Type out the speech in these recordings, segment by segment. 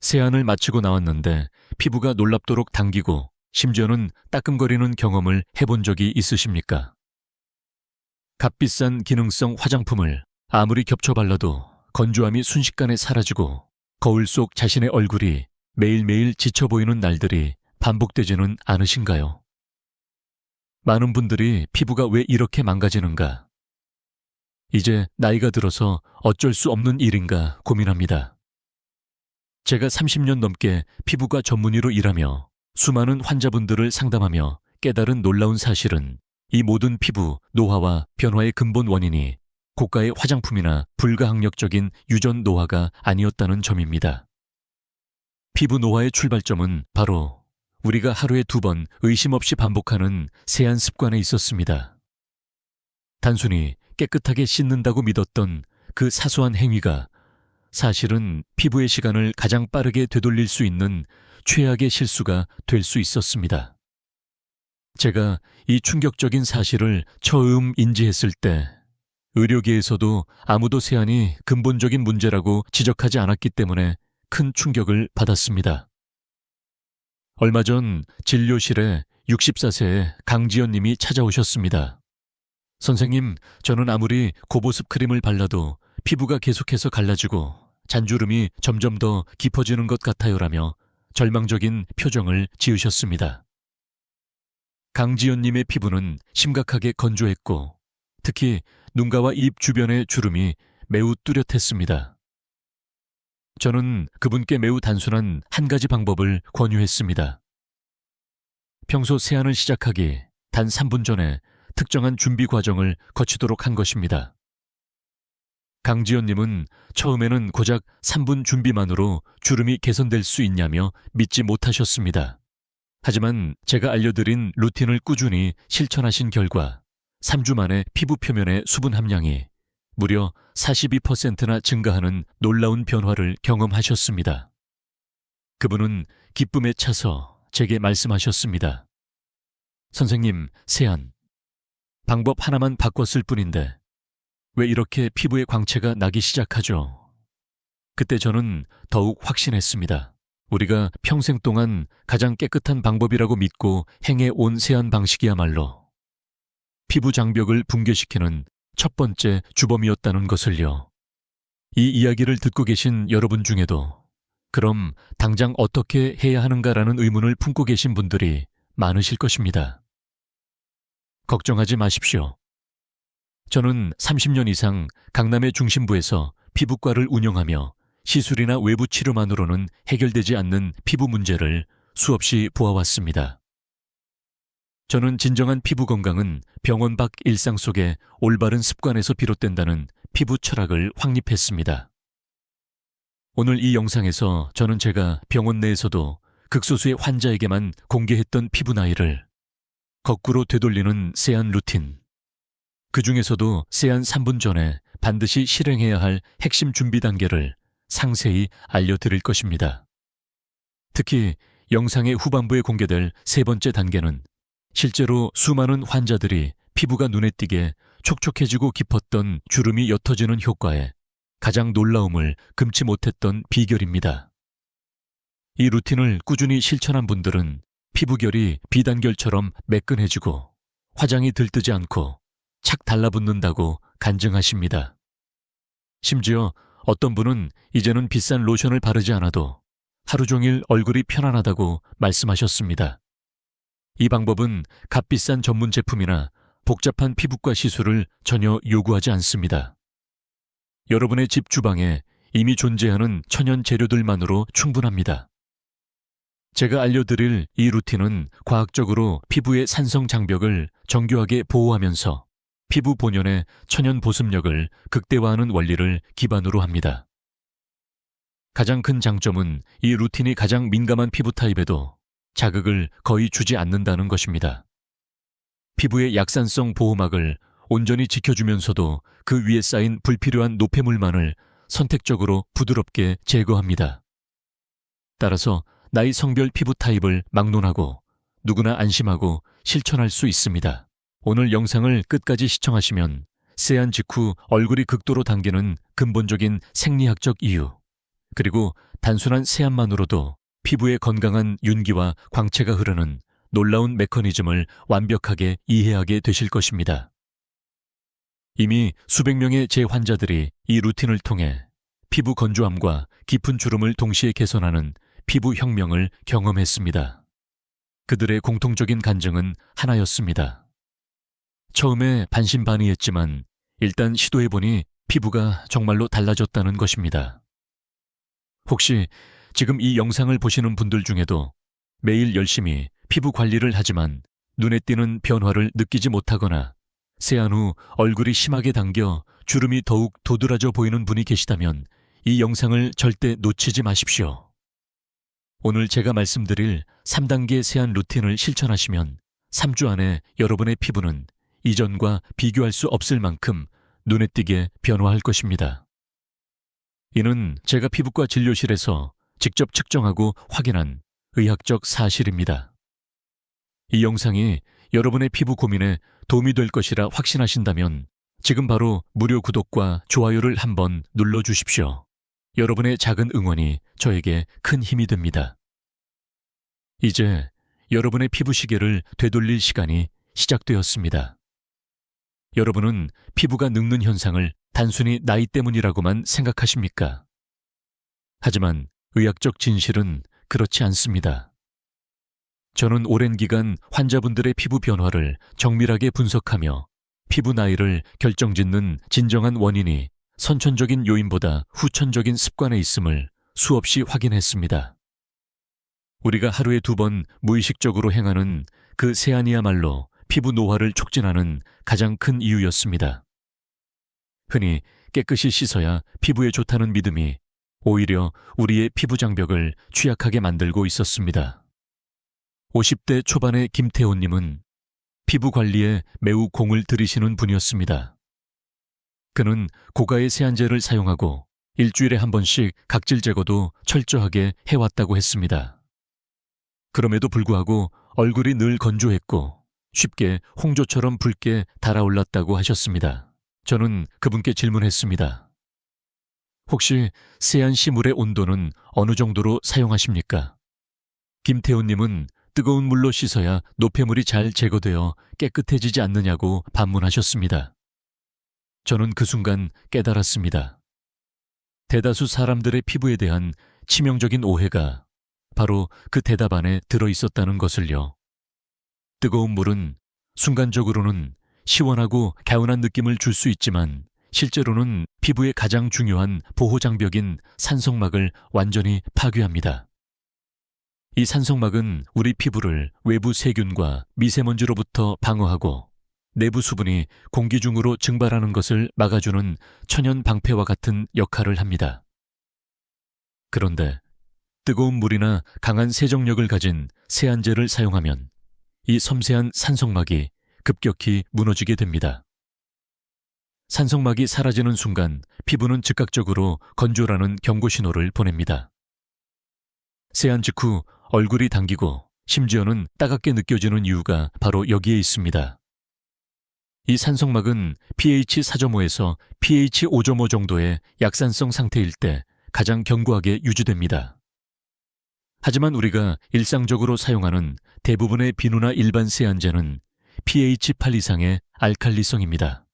세안을 마치고 나왔는데 피부가 놀랍도록 당기고 심지어는 따끔거리는 경험을 해본 적이 있으십니까? 값비싼 기능성 화장품을 아무리 겹쳐 발라도 건조함이 순식간에 사라지고 거울 속 자신의 얼굴이 매일매일 지쳐 보이는 날들이 반복되지는 않으신가요? 많은 분들이 피부가 왜 이렇게 망가지는가? 이제 나이가 들어서 어쩔 수 없는 일인가 고민합니다. 제가 30년 넘게 피부과 전문의로 일하며 수많은 환자분들을 상담하며 깨달은 놀라운 사실은 이 모든 피부 노화와 변화의 근본 원인이 고가의 화장품이나 불가항력적인 유전 노화가 아니었다는 점입니다. 피부 노화의 출발점은 바로 우리가 하루에 2번 의심 없이 반복하는 세안 습관에 있었습니다. 단순히 깨끗하게 씻는다고 믿었던 그 사소한 행위가 사실은 피부의 시간을 가장 빠르게 되돌릴 수 있는 최악의 실수가 될 수 있었습니다. 제가 이 충격적인 사실을 처음 인지했을 때 의료계에서도 아무도 세안이 근본적인 문제라고 지적하지 않았기 때문에 큰 충격을 받았습니다. 얼마 전 진료실에 64세의 강지연 님이 찾아오셨습니다. 선생님, 저는 아무리 고보습 크림을 발라도 피부가 계속해서 갈라지고 잔주름이 점점 더 깊어지는 것 같아요라며 절망적인 표정을 지으셨습니다. 강지연 님의 피부는 심각하게 건조했고 특히 눈가와 입 주변의 주름이 매우 뚜렷했습니다. 저는 그분께 매우 단순한 한 가지 방법을 권유했습니다. 평소 세안을 시작하기 단 3분 전에 특정한 준비 과정을 거치도록 한 것입니다. 강지연님은 처음에는 고작 3분 준비만으로 주름이 개선될 수 있냐며 믿지 못하셨습니다. 하지만 제가 알려드린 루틴을 꾸준히 실천하신 결과 3주 만에 피부 표면의 수분 함량이 무려 42%나 증가하는 놀라운 변화를 경험하셨습니다. 그분은 기쁨에 차서 제게 말씀하셨습니다. 선생님, 세안. 방법 하나만 바꿨을 뿐인데 왜 이렇게 피부에 광채가 나기 시작하죠? 그때 저는 더욱 확신했습니다. 우리가 평생 동안 가장 깨끗한 방법이라고 믿고 행해온 세안 방식이야말로 피부 장벽을 붕괴시키는 첫 번째 주범이었다는 것을요. 이 이야기를 듣고 계신 여러분 중에도 그럼 당장 어떻게 해야 하는가라는 의문을 품고 계신 분들이 많으실 것입니다. 걱정하지 마십시오. 저는 30년 이상 강남의 중심부에서 피부과를 운영하며 시술이나 외부 치료만으로는 해결되지 않는 피부 문제를 수없이 보아왔습니다. 저는 진정한 피부 건강은 병원 밖 일상 속의 올바른 습관에서 비롯된다는 피부 철학을 확립했습니다. 오늘 이 영상에서 저는 제가 병원 내에서도 극소수의 환자에게만 공개했던 피부 나이를 거꾸로 되돌리는 세안 루틴, 그 중에서도 세안 3분 전에 반드시 실행해야 할 핵심 준비 단계를 상세히 알려드릴 것입니다. 특히 영상의 후반부에 공개될 세 번째 단계는 실제로 수많은 환자들이 피부가 눈에 띄게 촉촉해지고 깊었던 주름이 옅어지는 효과에 가장 놀라움을 금치 못했던 비결입니다. 이 루틴을 꾸준히 실천한 분들은 피부결이 비단결처럼 매끈해지고 화장이 들뜨지 않고 착 달라붙는다고 간증하십니다. 심지어 어떤 분은 이제는 비싼 로션을 바르지 않아도 하루 종일 얼굴이 편안하다고 말씀하셨습니다. 이 방법은 값비싼 전문 제품이나 복잡한 피부과 시술을 전혀 요구하지 않습니다. 여러분의 집 주방에 이미 존재하는 천연 재료들만으로 충분합니다. 제가 알려드릴 이 루틴은 과학적으로 피부의 산성 장벽을 정교하게 보호하면서 피부 본연의 천연 보습력을 극대화하는 원리를 기반으로 합니다. 가장 큰 장점은 이 루틴이 가장 민감한 피부 타입에도 자극을 거의 주지 않는다는 것입니다. 피부의 약산성 보호막을 온전히 지켜주면서도 그 위에 쌓인 불필요한 노폐물만을 선택적으로 부드럽게 제거합니다. 따라서 나이 성별 피부 타입을 막론하고 누구나 안심하고 실천할 수 있습니다. 오늘 영상을 끝까지 시청하시면 세안 직후 얼굴이 극도로 당기는 근본적인 생리학적 이유, 그리고 단순한 세안만으로도 피부에 건강한 윤기와 광채가 흐르는 놀라운 메커니즘을 완벽하게 이해하게 되실 것입니다. 이미 수백 명의 제 환자들이 이 루틴을 통해 피부 건조함과 깊은 주름을 동시에 개선하는 피부 혁명을 경험했습니다. 그들의 공통적인 간증은 하나였습니다. 처음에 반신반의했지만 일단 시도해보니 피부가 정말로 달라졌다는 것입니다. 혹시 지금 이 영상을 보시는 분들 중에도 매일 열심히 피부 관리를 하지만 눈에 띄는 변화를 느끼지 못하거나 세안 후 얼굴이 심하게 당겨 주름이 더욱 도드라져 보이는 분이 계시다면 이 영상을 절대 놓치지 마십시오. 오늘 제가 말씀드릴 3단계 세안 루틴을 실천하시면 3주 안에 여러분의 피부는 이전과 비교할 수 없을 만큼 눈에 띄게 변화할 것입니다. 이는 제가 피부과 진료실에서 직접 측정하고 확인한 의학적 사실입니다. 이 영상이 여러분의 피부 고민에 도움이 될 것이라 확신하신다면 지금 바로 무료 구독과 좋아요를 한번 눌러주십시오. 여러분의 작은 응원이 저에게 큰 힘이 됩니다. 이제 여러분의 피부 시계를 되돌릴 시간이 시작되었습니다. 여러분은 피부가 늙는 현상을 단순히 나이 때문이라고만 생각하십니까? 하지만 의학적 진실은 그렇지 않습니다. 저는 오랜 기간 환자분들의 피부 변화를 정밀하게 분석하며 피부 나이를 결정짓는 진정한 원인이 선천적인 요인보다 후천적인 습관에 있음을 수없이 확인했습니다. 우리가 하루에 2번 무의식적으로 행하는 그 세안이야말로 피부 노화를 촉진하는 가장 큰 이유였습니다. 흔히 깨끗이 씻어야 피부에 좋다는 믿음이 오히려 우리의 피부 장벽을 취약하게 만들고 있었습니다. 50대 초반의 김태호님은 피부 관리에 매우 공을 들이시는 분이었습니다. 그는 고가의 세안제를 사용하고 일주일에 한 번씩 각질 제거도 철저하게 해왔다고 했습니다. 그럼에도 불구하고 얼굴이 늘 건조했고 쉽게 홍조처럼 붉게 달아올랐다고 하셨습니다. 저는 그분께 질문했습니다. 혹시 세안 시 물의 온도는 어느 정도로 사용하십니까? 김태호님은 뜨거운 물로 씻어야 노폐물이 잘 제거되어 깨끗해지지 않느냐고 반문하셨습니다. 저는 그 순간 깨달았습니다. 대다수 사람들의 피부에 대한 치명적인 오해가 바로 그 대답 안에 들어있었다는 것을요. 뜨거운 물은 순간적으로는 시원하고 개운한 느낌을 줄 수 있지만 실제로는 피부의 가장 중요한 보호장벽인 산성막을 완전히 파괴합니다. 이 산성막은 우리 피부를 외부 세균과 미세먼지로부터 방어하고 내부 수분이 공기 중으로 증발하는 것을 막아주는 천연 방패와 같은 역할을 합니다. 그런데 뜨거운 물이나 강한 세정력을 가진 세안제를 사용하면 이 섬세한 산성막이 급격히 무너지게 됩니다. 산성막이 사라지는 순간 피부는 즉각적으로 건조라는 경고 신호를 보냅니다. 세안 직후 얼굴이 당기고 심지어는 따갑게 느껴지는 이유가 바로 여기에 있습니다. 이 산성막은 pH 4.5에서 pH 5.5 정도의 약산성 상태일 때 가장 견고하게 유지됩니다. 하지만 우리가 일상적으로 사용하는 대부분의 비누나 일반 세안제는 pH 8 이상의 알칼리성입니다.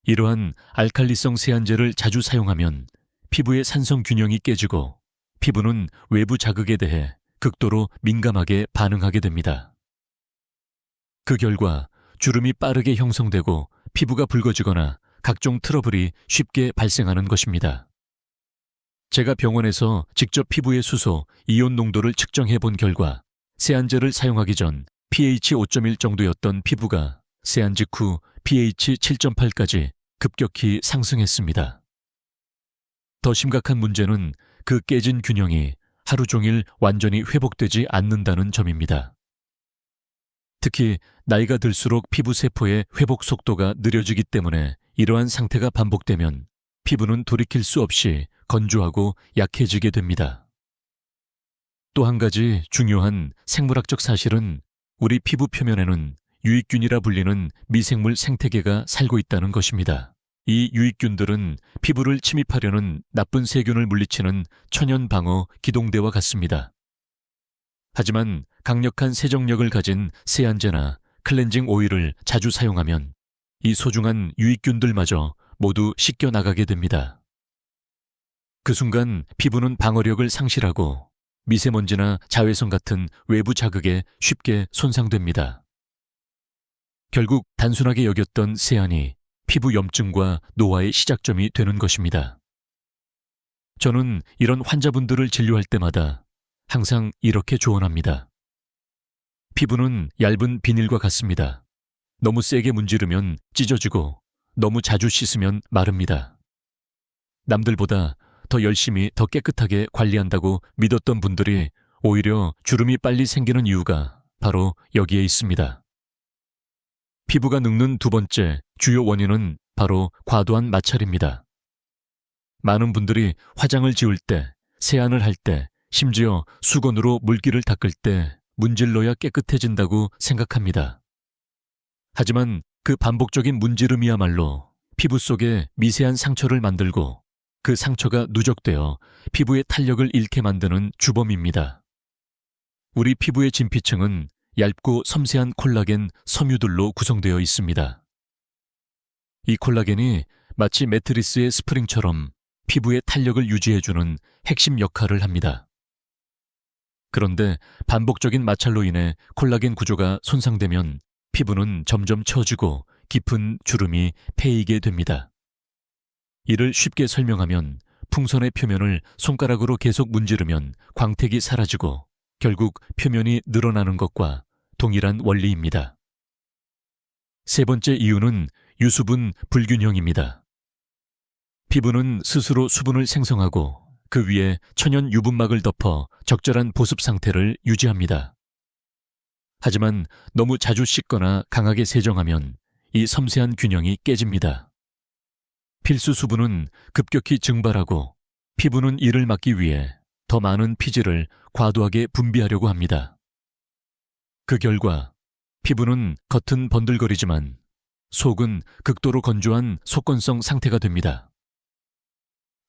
이러한 알칼리성 세안제를 자주 사용하면 피부의 산성 균형이 깨지고 피부는 외부 자극에 대해 극도로 민감하게 반응하게 됩니다. 그 결과 주름이 빠르게 형성되고 피부가 붉어지거나 각종 트러블이 쉽게 발생하는 것입니다. 제가 병원에서 직접 피부의 수소, 이온 농도를 측정해 본 결과 세안제를 사용하기 전 pH 5.1 정도였던 피부가 세안 직후 pH 7.8까지 급격히 상승했습니다. 더 심각한 문제는 그 깨진 균형이 하루 종일 완전히 회복되지 않는다는 점입니다. 특히 나이가 들수록 피부 세포의 회복 속도가 느려지기 때문에 이러한 상태가 반복되면 피부는 돌이킬 수 없이 건조하고 약해지게 됩니다. 또 한 가지 중요한 생물학적 사실은 우리 피부 표면에는 유익균이라 불리는 미생물 생태계가 살고 있다는 것입니다. 이 유익균들은 피부를 침입하려는 나쁜 세균을 물리치는 천연방어 기동대와 같습니다. 하지만 강력한 세정력을 가진 세안제나 클렌징 오일을 자주 사용하면 이 소중한 유익균들마저 모두 씻겨 나가게 됩니다. 그 순간 피부는 방어력을 상실하고 미세먼지나 자외선 같은 외부 자극에 쉽게 손상됩니다. 결국 단순하게 여겼던 세안이 피부 염증과 노화의 시작점이 되는 것입니다. 저는 이런 환자분들을 진료할 때마다 항상 이렇게 조언합니다. 피부는 얇은 비닐과 같습니다. 너무 세게 문지르면 찢어지고 너무 자주 씻으면 마릅니다. 남들보다 더 열심히 더 깨끗하게 관리한다고 믿었던 분들이 오히려 주름이 빨리 생기는 이유가 바로 여기에 있습니다. 피부가 늙는 두 번째 주요 원인은 바로 과도한 마찰입니다. 많은 분들이 화장을 지울 때, 세안을 할 때, 심지어 수건으로 물기를 닦을 때 문질러야 깨끗해진다고 생각합니다. 하지만 그 반복적인 문지름이야말로 피부 속에 미세한 상처를 만들고 그 상처가 누적되어 피부의 탄력을 잃게 만드는 주범입니다. 우리 피부의 진피층은 얇고 섬세한 콜라겐 섬유들로 구성되어 있습니다. 이 콜라겐이 마치 매트리스의 스프링처럼 피부의 탄력을 유지해주는 핵심 역할을 합니다. 그런데 반복적인 마찰로 인해 콜라겐 구조가 손상되면 피부는 점점 처지고 깊은 주름이 패이게 됩니다. 이를 쉽게 설명하면 풍선의 표면을 손가락으로 계속 문지르면 광택이 사라지고 결국 표면이 늘어나는 것과 동일한 원리입니다. 세 번째 이유는 유수분 불균형입니다. 피부는 스스로 수분을 생성하고 그 위에 천연 유분막을 덮어 적절한 보습 상태를 유지합니다. 하지만 너무 자주 씻거나 강하게 세정하면 이 섬세한 균형이 깨집니다. 필수 수분은 급격히 증발하고 피부는 이를 막기 위해 더 많은 피지를 과도하게 분비하려고 합니다. 그 결과 피부는 겉은 번들거리지만 속은 극도로 건조한 속건성 상태가 됩니다.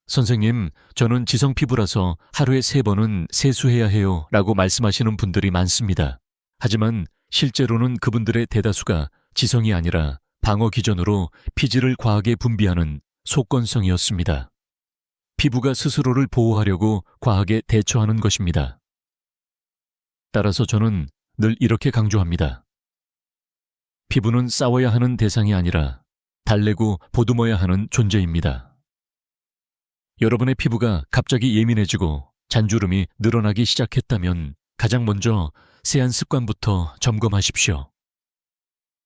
선생님, 저는 지성 피부라서 하루에 3번은 세수해야 해요 라고 말씀하시는 분들이 많습니다. 하지만 실제로는 그분들의 대다수가 지성이 아니라 방어 기전으로 피지를 과하게 분비하는 속건성이었습니다. 피부가 스스로를 보호하려고 과하게 대처하는 것입니다. 따라서 저는 늘 이렇게 강조합니다. 피부는 싸워야 하는 대상이 아니라 달래고 보듬어야 하는 존재입니다. 여러분의 피부가 갑자기 예민해지고 잔주름이 늘어나기 시작했다면 가장 먼저 세안 습관부터 점검하십시오.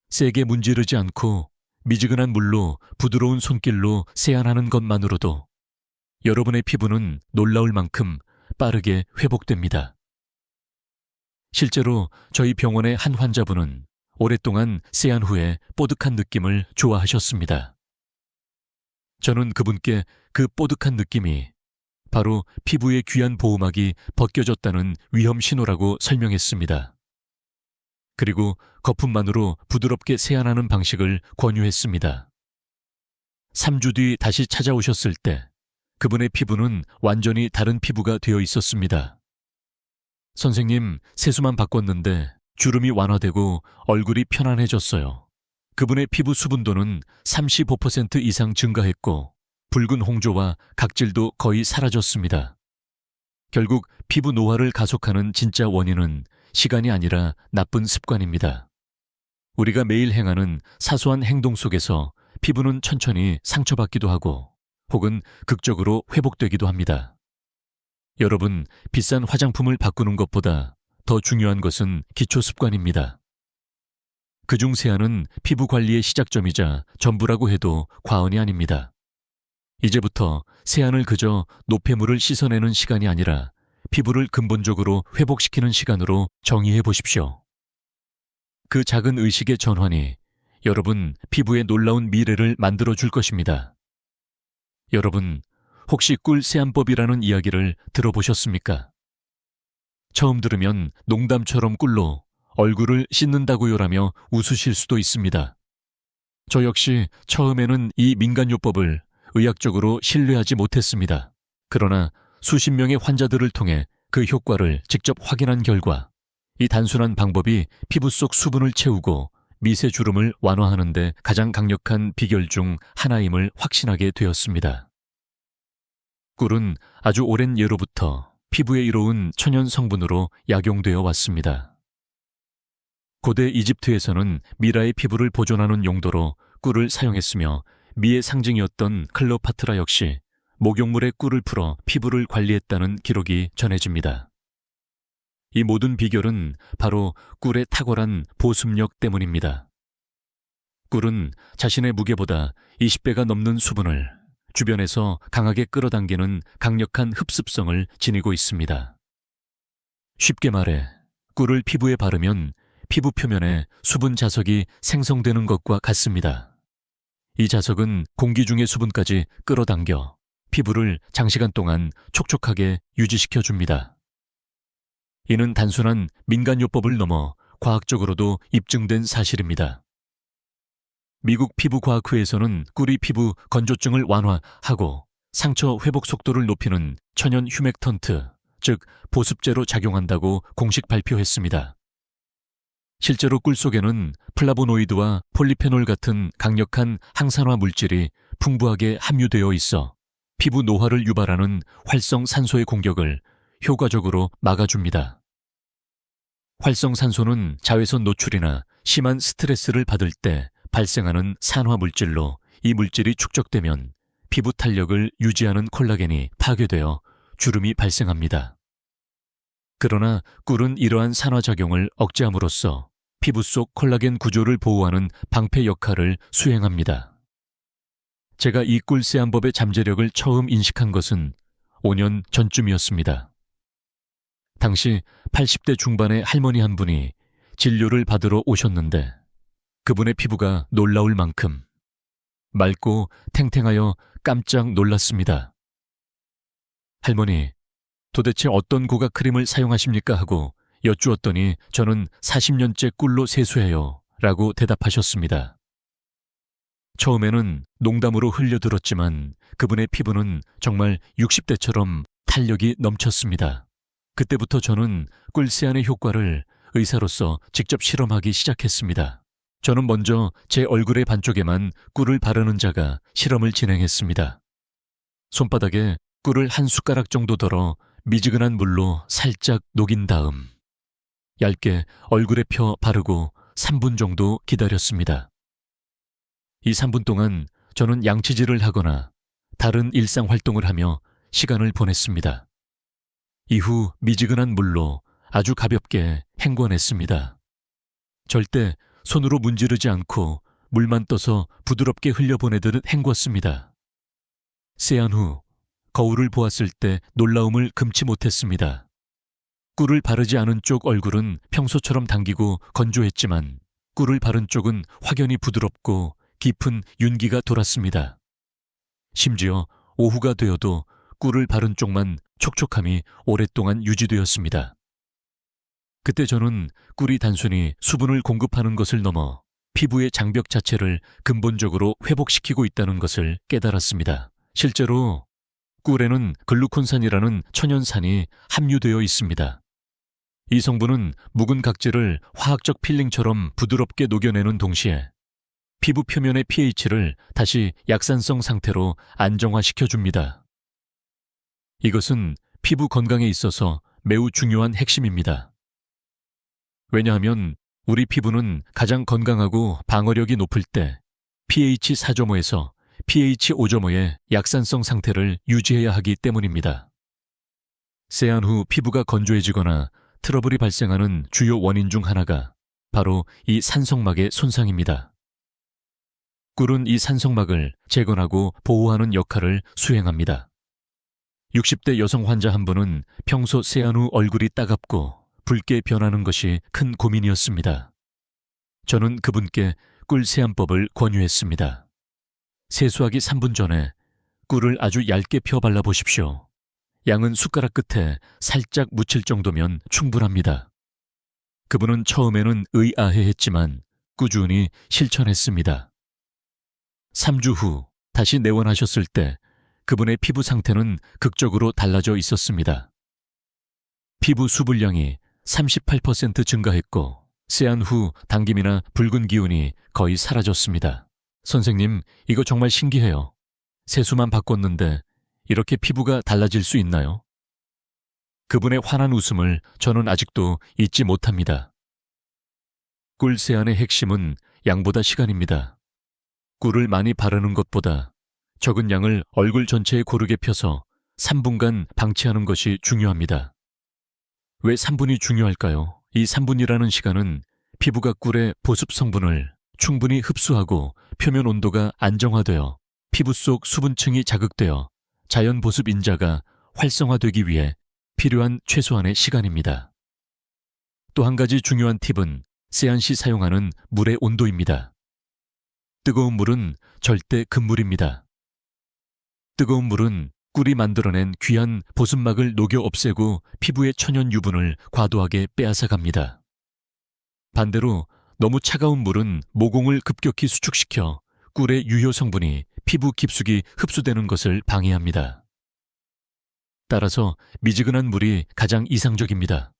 세게 문지르지 않고 미지근한 물로 부드러운 손길로 세안하는 것만으로도 여러분의 피부는 놀라울 만큼 빠르게 회복됩니다. 실제로 저희 병원의 한 환자분은 오랫동안 세안 후에 뽀득한 느낌을 좋아하셨습니다. 저는 그분께 그 뽀득한 느낌이 바로 피부의 귀한 보호막이 벗겨졌다는 위험 신호라고 설명했습니다. 그리고 거품만으로 부드럽게 세안하는 방식을 권유했습니다. 3주 뒤 다시 찾아오셨을 때 그분의 피부는 완전히 다른 피부가 되어 있었습니다. 선생님, 세수만 바꿨는데 주름이 완화되고 얼굴이 편안해졌어요. 그분의 피부 수분도는 35% 이상 증가했고 붉은 홍조와 각질도 거의 사라졌습니다. 결국 피부 노화를 가속하는 진짜 원인은 시간이 아니라 나쁜 습관입니다. 우리가 매일 행하는 사소한 행동 속에서 피부는 천천히 상처받기도 하고 혹은 극적으로 회복되기도 합니다. 여러분, 비싼 화장품을 바꾸는 것보다 더 중요한 것은 기초 습관입니다. 그중 세안은 피부 관리의 시작점이자 전부라고 해도 과언이 아닙니다. 이제부터 세안을 그저 노폐물을 씻어내는 시간이 아니라 피부를 근본적으로 회복시키는 시간으로 정의해 보십시오. 그 작은 의식의 전환이 여러분 피부의 놀라운 미래를 만들어 줄 것입니다. 여러분, 혹시 꿀 세안법이라는 이야기를 들어보셨습니까? 처음 들으면 농담처럼 꿀로 얼굴을 씻는다고요라며 웃으실 수도 있습니다. 저 역시 처음에는 이 민간요법을 의학적으로 신뢰하지 못했습니다. 그러나 수십 명의 환자들을 통해 그 효과를 직접 확인한 결과 이 단순한 방법이 피부 속 수분을 채우고 미세 주름을 완화하는 데 가장 강력한 비결 중 하나임을 확신하게 되었습니다. 꿀은 아주 오랜 예로부터 피부에 이로운 천연 성분으로 약용되어 왔습니다. 고대 이집트에서는 미라의 피부를 보존하는 용도로 꿀을 사용했으며 미의 상징이었던 클레오파트라 역시 목욕물에 꿀을 풀어 피부를 관리했다는 기록이 전해집니다. 이 모든 비결은 바로 꿀의 탁월한 보습력 때문입니다. 꿀은 자신의 무게보다 20배가 넘는 수분을 주변에서 강하게 끌어당기는 강력한 흡습성을 지니고 있습니다. 쉽게 말해 꿀을 피부에 바르면 피부 표면에 수분 자석이 생성되는 것과 같습니다. 이 자석은 공기 중의 수분까지 끌어당겨 피부를 장시간 동안 촉촉하게 유지시켜줍니다. 이는 단순한 민간요법을 넘어 과학적으로도 입증된 사실입니다. 미국 피부과학회에서는 꿀이 피부 건조증을 완화하고 상처 회복 속도를 높이는 천연 휴맥턴트, 즉 보습제로 작용한다고 공식 발표했습니다. 실제로 꿀 속에는 플라보노이드와 폴리페놀 같은 강력한 항산화 물질이 풍부하게 함유되어 있어 피부 노화를 유발하는 활성산소의 공격을 효과적으로 막아줍니다. 활성산소는 자외선 노출이나 심한 스트레스를 받을 때 발생하는 산화 물질로 이 물질이 축적되면 피부 탄력을 유지하는 콜라겐이 파괴되어 주름이 발생합니다. 그러나 꿀은 이러한 산화작용을 억제함으로써 피부 속 콜라겐 구조를 보호하는 방패 역할을 수행합니다. 제가 이 꿀세안법의 잠재력을 처음 인식한 것은 5년 전쯤이었습니다. 당시 80대 중반의 할머니 한 분이 진료를 받으러 오셨는데 그분의 피부가 놀라울 만큼 맑고 탱탱하여 깜짝 놀랐습니다. 할머니, 도대체 어떤 고가 크림을 사용하십니까? 하고 여쭈었더니 저는 40년째 꿀로 세수해요 라고 대답하셨습니다. 처음에는 농담으로 흘려들었지만 그분의 피부는 정말 60대처럼 탄력이 넘쳤습니다. 그때부터 저는 꿀세안의 효과를 의사로서 직접 실험하기 시작했습니다. 저는 먼저 제 얼굴의 반쪽에만 꿀을 바르는 자가 실험을 진행했습니다. 손바닥에 꿀을 한 숟가락 정도 덜어 미지근한 물로 살짝 녹인 다음 얇게 얼굴에 펴 바르고 3분 정도 기다렸습니다. 이 3분 동안 저는 양치질을 하거나 다른 일상 활동을 하며 시간을 보냈습니다. 이후 미지근한 물로 아주 가볍게 헹궈냈습니다. 절대 손으로 문지르지 않고 물만 떠서 부드럽게 흘려보내듯 헹궜습니다. 세안 후 거울을 보았을 때 놀라움을 금치 못했습니다. 꿀을 바르지 않은 쪽 얼굴은 평소처럼 당기고 건조했지만 꿀을 바른 쪽은 확연히 부드럽고 깊은 윤기가 돌았습니다. 심지어 오후가 되어도 꿀을 바른 쪽만 촉촉함이 오랫동안 유지되었습니다. 그때 저는 꿀이 단순히 수분을 공급하는 것을 넘어 피부의 장벽 자체를 근본적으로 회복시키고 있다는 것을 깨달았습니다. 실제로 꿀에는 글루콘산이라는 천연산이 함유되어 있습니다. 이 성분은 묵은 각질을 화학적 필링처럼 부드럽게 녹여내는 동시에 피부 표면의 pH를 다시 약산성 상태로 안정화시켜줍니다. 이것은 피부 건강에 있어서 매우 중요한 핵심입니다. 왜냐하면 우리 피부는 가장 건강하고 방어력이 높을 때 pH 4.5에서 pH 5.5의 약산성 상태를 유지해야 하기 때문입니다. 세안 후 피부가 건조해지거나 트러블이 발생하는 주요 원인 중 하나가 바로 이 산성막의 손상입니다. 꿀은 이 산성막을 재건하고 보호하는 역할을 수행합니다. 60대 여성 환자 한 분은 평소 세안 후 얼굴이 따갑고 붉게 변하는 것이 큰 고민이었습니다. 저는 그분께 꿀 세안법을 권유했습니다. 세수하기 3분 전에 꿀을 아주 얇게 펴 발라보십시오. 양은 숟가락 끝에 살짝 묻힐 정도면 충분합니다. 그분은 처음에는 의아해했지만 꾸준히 실천했습니다. 3주 후 다시 내원하셨을 때 그분의 피부 상태는 극적으로 달라져 있었습니다. 피부 수분량이 38% 증가했고 세안 후 당김이나 붉은 기운이 거의 사라졌습니다. 선생님, 이거 정말 신기해요. 세수만 바꿨는데 이렇게 피부가 달라질 수 있나요? 그분의 환한 웃음을 저는 아직도 잊지 못합니다. 꿀 세안의 핵심은 양보다 시간입니다. 꿀을 많이 바르는 것보다 적은 양을 얼굴 전체에 고르게 펴서 3분간 방치하는 것이 중요합니다. 왜 3분이 중요할까요? 이 3분이라는 시간은 피부가 꿀의 보습 성분을 충분히 흡수하고 표면 온도가 안정화되어 피부 속 수분층이 자극되어 자연 보습 인자가 활성화되기 위해 필요한 최소한의 시간입니다. 또 한 가지 중요한 팁은 세안 시 사용하는 물의 온도입니다. 뜨거운 물은 절대 금물입니다. 뜨거운 물은 꿀이 만들어낸 귀한 보습막을 녹여 없애고 피부의 천연 유분을 과도하게 빼앗아 갑니다. 반대로 너무 차가운 물은 모공을 급격히 수축시켜 꿀의 유효 성분이 피부 깊숙이 흡수되는 것을 방해합니다. 따라서 미지근한 물이 가장 이상적입니다.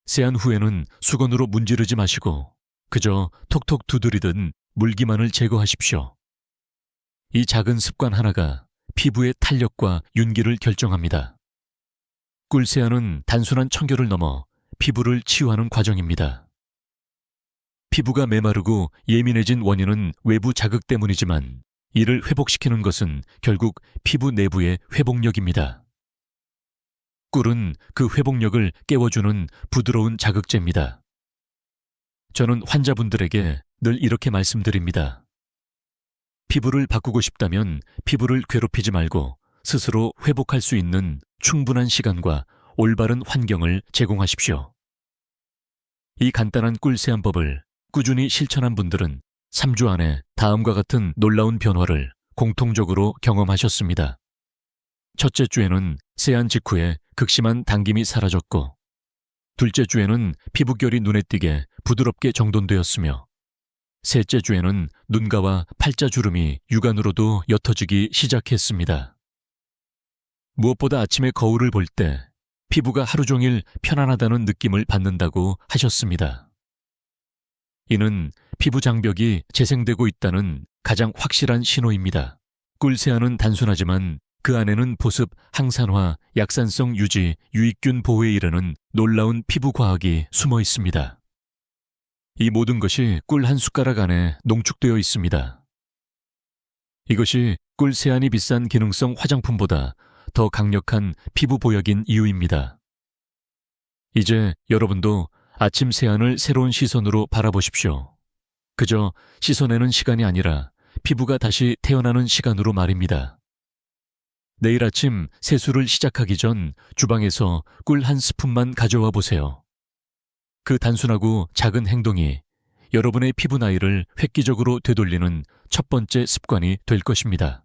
세안 후에는 수건으로 문지르지 마시고 그저 톡톡 두드리듯 물기만을 제거하십시오. 이 작은 습관 하나가 피부의 탄력과 윤기를 결정합니다. 꿀 세안은 단순한 청결을 넘어 피부를 치유하는 과정입니다. 피부가 메마르고 예민해진 원인은 외부 자극 때문이지만 이를 회복시키는 것은 결국 피부 내부의 회복력입니다. 꿀은 그 회복력을 깨워주는 부드러운 자극제입니다. 저는 환자분들에게 늘 이렇게 말씀드립니다. 피부를 바꾸고 싶다면 피부를 괴롭히지 말고 스스로 회복할 수 있는 충분한 시간과 올바른 환경을 제공하십시오. 이 간단한 꿀 세안법을 꾸준히 실천한 분들은 3주 안에 다음과 같은 놀라운 변화를 공통적으로 경험하셨습니다. 첫째 주에는 세안 직후에 극심한 당김이 사라졌고, 둘째 주에는 피부결이 눈에 띄게 부드럽게 정돈되었으며, 셋째 주에는 눈가와 팔자주름이 육안으로도 옅어지기 시작했습니다. 무엇보다 아침에 거울을 볼 때 피부가 하루 종일 편안하다는 느낌을 받는다고 하셨습니다. 이는 피부 장벽이 재생되고 있다는 가장 확실한 신호입니다. 꿀 세안은 단순하지만 그 안에는 보습, 항산화, 약산성 유지, 유익균 보호에 이르는 놀라운 피부 과학이 숨어 있습니다. 이 모든 것이 꿀 한 숟가락 안에 농축되어 있습니다. 이것이 꿀 세안이 비싼 기능성 화장품보다 더 강력한 피부 보약인 이유입니다. 이제 여러분도 아침 세안을 새로운 시선으로 바라보십시오. 그저 씻어내는 시간이 아니라 피부가 다시 태어나는 시간으로 말입니다. 내일 아침 세수를 시작하기 전 주방에서 꿀 한 스푼만 가져와 보세요. 그 단순하고 작은 행동이 여러분의 피부 나이를 획기적으로 되돌리는 첫 번째 습관이 될 것입니다.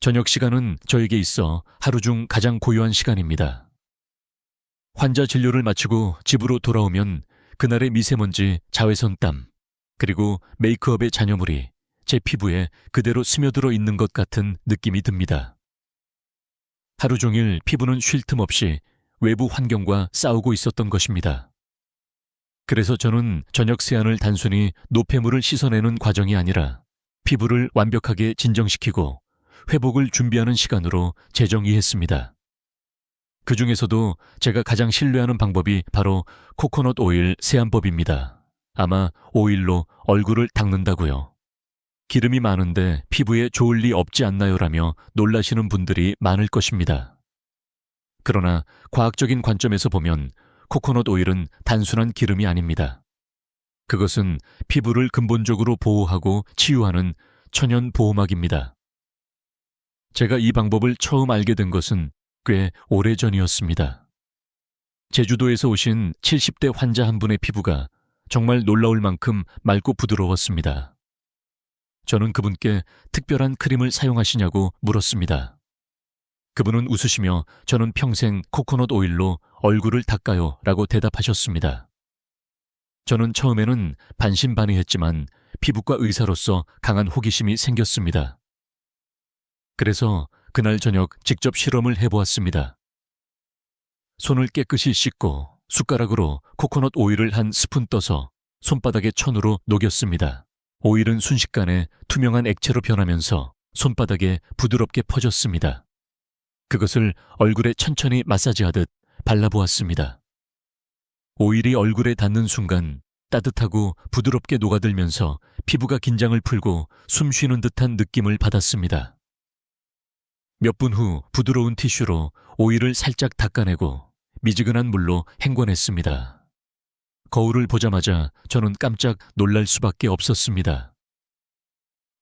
저녁 시간은 저에게 있어 하루 중 가장 고요한 시간입니다. 환자 진료를 마치고 집으로 돌아오면 그날의 미세먼지, 자외선 땀, 그리고 메이크업의 잔여물이 제 피부에 그대로 스며들어 있는 것 같은 느낌이 듭니다. 하루 종일 피부는 쉴 틈 없이 외부 환경과 싸우고 있었던 것입니다. 그래서 저는 저녁 세안을 단순히 노폐물을 씻어내는 과정이 아니라 피부를 완벽하게 진정시키고 회복을 준비하는 시간으로 재정의했습니다. 그 중에서도 제가 가장 신뢰하는 방법이 바로 코코넛 오일 세안법입니다. 아마 오일로 얼굴을 닦는다고요. 기름이 많은데 피부에 좋을 리 없지 않나요라며 놀라시는 분들이 많을 것입니다. 그러나 과학적인 관점에서 보면 코코넛 오일은 단순한 기름이 아닙니다. 그것은 피부를 근본적으로 보호하고 치유하는 천연 보호막입니다. 제가 이 방법을 처음 알게 된 것은 꽤 오래전이었습니다. 제주도에서 오신 70대 환자 한 분의 피부가 정말 놀라울 만큼 맑고 부드러웠습니다. 저는 그분께 특별한 크림을 사용하시냐고 물었습니다. 그분은 웃으시며 저는 평생 코코넛 오일로 얼굴을 닦아요 라고 대답하셨습니다. 저는 처음에는 반신반의했지만 피부과 의사로서 강한 호기심이 생겼습니다. 그래서 그날 저녁 직접 실험을 해보았습니다. 손을 깨끗이 씻고 숟가락으로 코코넛 오일을 한 스푼 떠서 손바닥에 천으로 녹였습니다. 오일은 순식간에 투명한 액체로 변하면서 손바닥에 부드럽게 퍼졌습니다. 그것을 얼굴에 천천히 마사지하듯 발라보았습니다. 오일이 얼굴에 닿는 순간 따뜻하고 부드럽게 녹아들면서 피부가 긴장을 풀고 숨 쉬는 듯한 느낌을 받았습니다. 몇 분 후 부드러운 티슈로 오일을 살짝 닦아내고 미지근한 물로 헹궈냈습니다. 거울을 보자마자 저는 깜짝 놀랄 수밖에 없었습니다.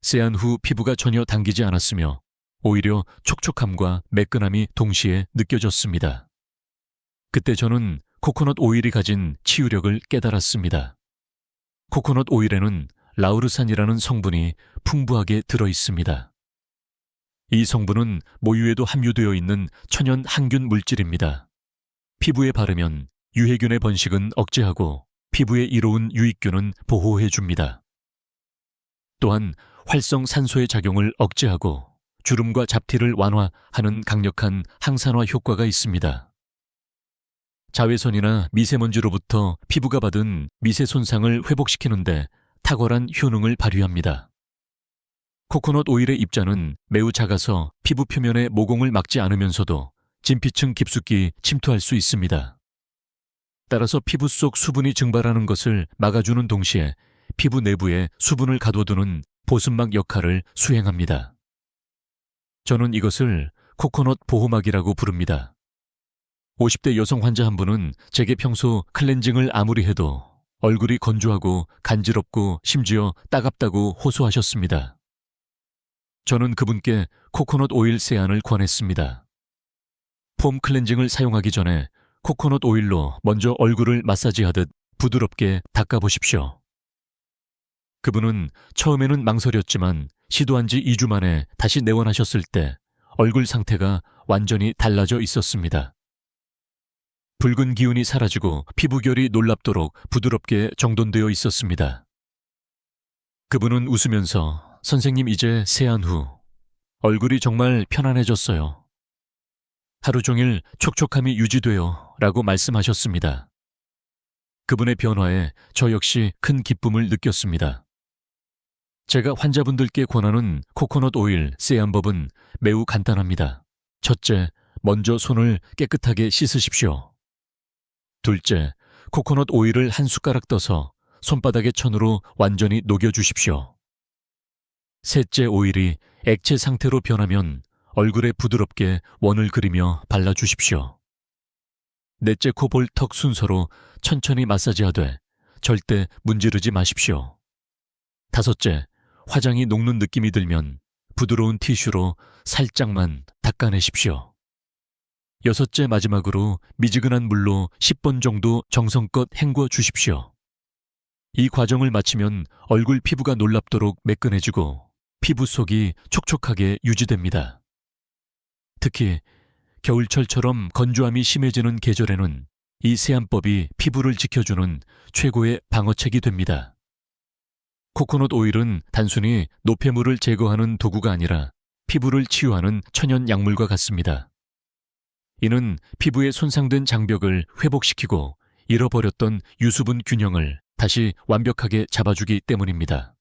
세안 후 피부가 전혀 당기지 않았으며 오히려 촉촉함과 매끈함이 동시에 느껴졌습니다. 그때 저는 코코넛 오일이 가진 치유력을 깨달았습니다. 코코넛 오일에는 라우르산이라는 성분이 풍부하게 들어있습니다. 이 성분은 모유에도 함유되어 있는 천연 항균 물질입니다. 피부에 바르면 유해균의 번식은 억제하고 피부에 이로운 유익균은 보호해줍니다. 또한 활성산소의 작용을 억제하고 주름과 잡티를 완화하는 강력한 항산화 효과가 있습니다. 자외선이나 미세먼지로부터 피부가 받은 미세 손상을 회복시키는데 탁월한 효능을 발휘합니다. 코코넛 오일의 입자는 매우 작아서 피부 표면의 모공을 막지 않으면서도 진피층 깊숙이 침투할 수 있습니다. 따라서 피부 속 수분이 증발하는 것을 막아주는 동시에 피부 내부에 수분을 가둬두는 보습막 역할을 수행합니다. 저는 이것을 코코넛 보호막이라고 부릅니다. 50대 여성 환자 한 분은 제게 평소 클렌징을 아무리 해도 얼굴이 건조하고 간지럽고 심지어 따갑다고 호소하셨습니다. 저는 그분께 코코넛 오일 세안을 권했습니다. 폼 클렌징을 사용하기 전에 코코넛 오일로 먼저 얼굴을 마사지하듯 부드럽게 닦아보십시오. 그분은 처음에는 망설였지만 시도한 지 2주 만에 다시 내원하셨을 때 얼굴 상태가 완전히 달라져 있었습니다. 붉은 기운이 사라지고 피부결이 놀랍도록 부드럽게 정돈되어 있었습니다. 그분은 웃으면서 선생님 이제 세안 후 얼굴이 정말 편안해졌어요. 하루 종일 촉촉함이 유지돼요 라고 말씀하셨습니다. 그분의 변화에 저 역시 큰 기쁨을 느꼈습니다. 제가 환자분들께 권하는 코코넛 오일 세안법은 매우 간단합니다. 첫째, 먼저 손을 깨끗하게 씻으십시오. 둘째, 코코넛 오일을 한 숟가락 떠서 손바닥에 천으로 완전히 녹여주십시오. 셋째, 오일이 액체 상태로 변하면 얼굴에 부드럽게 원을 그리며 발라주십시오. 넷째, 코볼 턱 순서로 천천히 마사지하되 절대 문지르지 마십시오. 다섯째, 화장이 녹는 느낌이 들면 부드러운 티슈로 살짝만 닦아내십시오. 여섯째, 마지막으로 미지근한 물로 10번 정도 정성껏 헹궈 주십시오. 이 과정을 마치면 얼굴 피부가 놀랍도록 매끈해지고 피부 속이 촉촉하게 유지됩니다. 특히 겨울철처럼 건조함이 심해지는 계절에는 이 세안법이 피부를 지켜주는 최고의 방어책이 됩니다. 코코넛 오일은 단순히 노폐물을 제거하는 도구가 아니라 피부를 치유하는 천연 약물과 같습니다. 이는 피부의 손상된 장벽을 회복시키고 잃어버렸던 유수분 균형을 다시 완벽하게 잡아주기 때문입니다.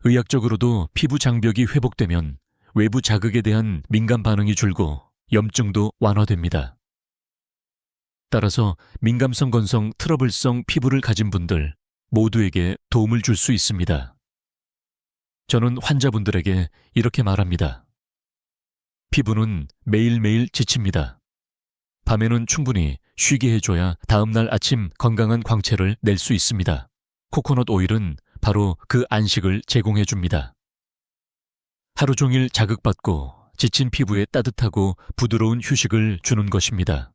의학적으로도 피부 장벽이 회복되면 외부 자극에 대한 민감 반응이 줄고 염증도 완화됩니다. 따라서 민감성 건성 트러블성 피부를 가진 분들 모두에게 도움을 줄 수 있습니다. 저는 환자분들에게 이렇게 말합니다. 피부는 매일매일 지칩니다. 밤에는 충분히 쉬게 해줘야 다음날 아침 건강한 광채를 낼 수 있습니다. 코코넛 오일은 바로 그 안식을 제공해줍니다. 하루 종일 자극받고 지친 피부에 따뜻하고 부드러운 휴식을 주는 것입니다.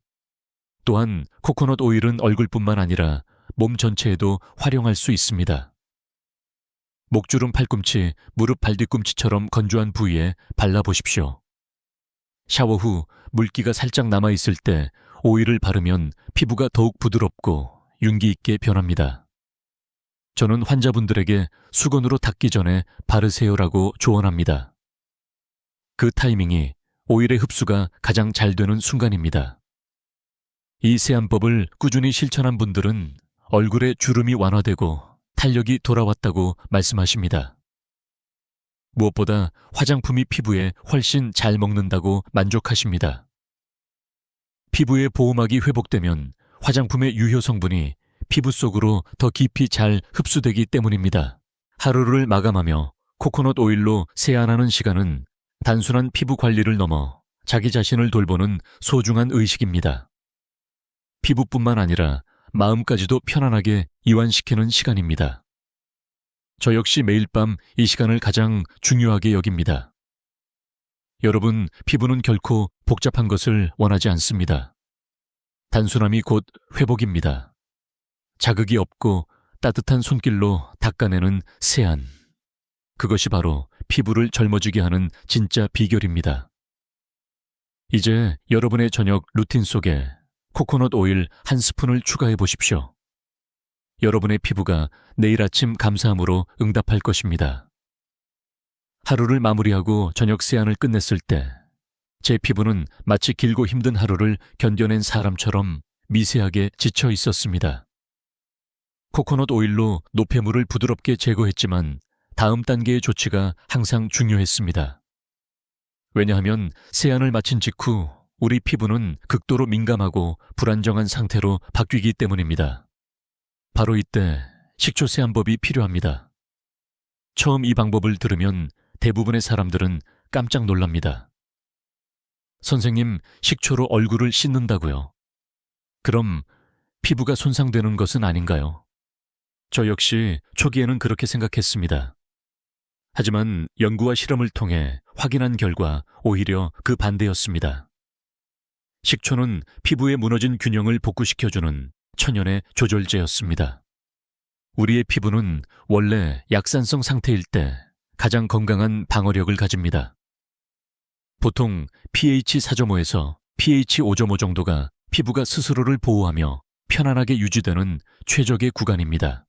또한 코코넛 오일은 얼굴뿐만 아니라 몸 전체에도 활용할 수 있습니다. 목주름 팔꿈치, 무릎 발뒤꿈치처럼 건조한 부위에 발라보십시오. 샤워 후 물기가 살짝 남아있을 때 오일을 바르면 피부가 더욱 부드럽고 윤기 있게 변합니다. 저는 환자분들에게 수건으로 닦기 전에 바르세요라고 조언합니다. 그 타이밍이 오일의 흡수가 가장 잘 되는 순간입니다. 이 세안법을 꾸준히 실천한 분들은 얼굴에 주름이 완화되고 탄력이 돌아왔다고 말씀하십니다. 무엇보다 화장품이 피부에 훨씬 잘 먹는다고 만족하십니다. 피부의 보호막이 회복되면 화장품의 유효 성분이 피부 속으로 더 깊이 잘 흡수되기 때문입니다. 하루를 마감하며 코코넛 오일로 세안하는 시간은 단순한 피부 관리를 넘어 자기 자신을 돌보는 소중한 의식입니다. 피부뿐만 아니라 마음까지도 편안하게 이완시키는 시간입니다. 저 역시 매일 밤 이 시간을 가장 중요하게 여깁니다. 여러분, 피부는 결코 복잡한 것을 원하지 않습니다. 단순함이 곧 회복입니다. 자극이 없고 따뜻한 손길로 닦아내는 세안. 그것이 바로 피부를 젊어지게 하는 진짜 비결입니다. 이제 여러분의 저녁 루틴 속에 코코넛 오일 한 스푼을 추가해 보십시오. 여러분의 피부가 내일 아침 감사함으로 응답할 것입니다. 하루를 마무리하고 저녁 세안을 끝냈을 때 제 피부는 마치 길고 힘든 하루를 견뎌낸 사람처럼 미세하게 지쳐 있었습니다. 코코넛 오일로 노폐물을 부드럽게 제거했지만 다음 단계의 조치가 항상 중요했습니다. 왜냐하면 세안을 마친 직후 우리 피부는 극도로 민감하고 불안정한 상태로 바뀌기 때문입니다. 바로 이때 식초 세안법이 필요합니다. 처음 이 방법을 들으면 대부분의 사람들은 깜짝 놀랍니다. 선생님, 식초로 얼굴을 씻는다고요? 그럼 피부가 손상되는 것은 아닌가요? 저 역시 초기에는 그렇게 생각했습니다. 하지만 연구와 실험을 통해 확인한 결과 오히려 그 반대였습니다. 식초는 피부의 무너진 균형을 복구시켜주는 천연의 조절제였습니다. 우리의 피부는 원래 약산성 상태일 때 가장 건강한 방어력을 가집니다. 보통 pH 4.5에서 pH 5.5 정도가 피부가 스스로를 보호하며 편안하게 유지되는 최적의 구간입니다.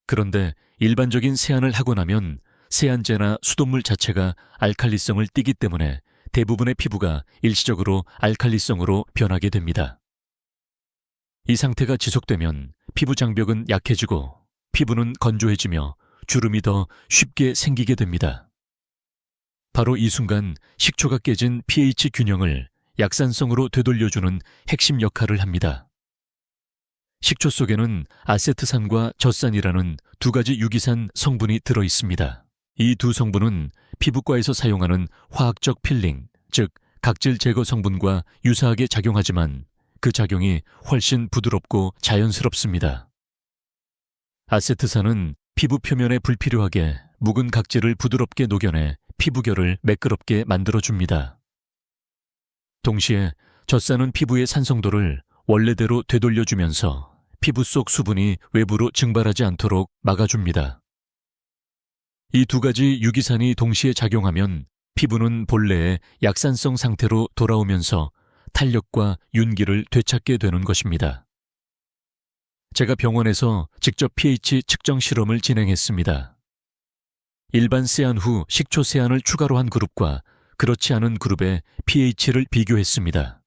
그런데 일반적인 세안을 하고 나면 세안제나 수돗물 자체가 알칼리성을 띠기 때문에 대부분의 피부가 일시적으로 알칼리성으로 변하게 됩니다. 이 상태가 지속되면 피부 장벽은 약해지고 피부는 건조해지며 주름이 더 쉽게 생기게 됩니다. 바로 이 순간 식초가 깨진 pH 균형을 약산성으로 되돌려주는 핵심 역할을 합니다. 식초 속에는 아세트산과 젖산이라는 두 가지 유기산 성분이 들어 있습니다. 이 두 성분은 피부과에서 사용하는 화학적 필링, 즉 각질 제거 성분과 유사하게 작용하지만 그 작용이 훨씬 부드럽고 자연스럽습니다. 아세트산은 피부 표면에 불필요하게 묵은 각질을 부드럽게 녹여내 피부결을 매끄럽게 만들어줍니다. 동시에 젖산은 피부의 산성도를 원래대로 되돌려주면서 피부 속 수분이 외부로 증발하지 않도록 막아줍니다. 이 두 가지 유기산이 동시에 작용하면 피부는 본래의 약산성 상태로 돌아오면서 탄력과 윤기를 되찾게 되는 것입니다. 제가 병원에서 직접 pH 측정 실험을 진행했습니다. 일반 세안 후 식초 세안을 추가로 한 그룹과 그렇지 않은 그룹의 pH를 비교했습니다.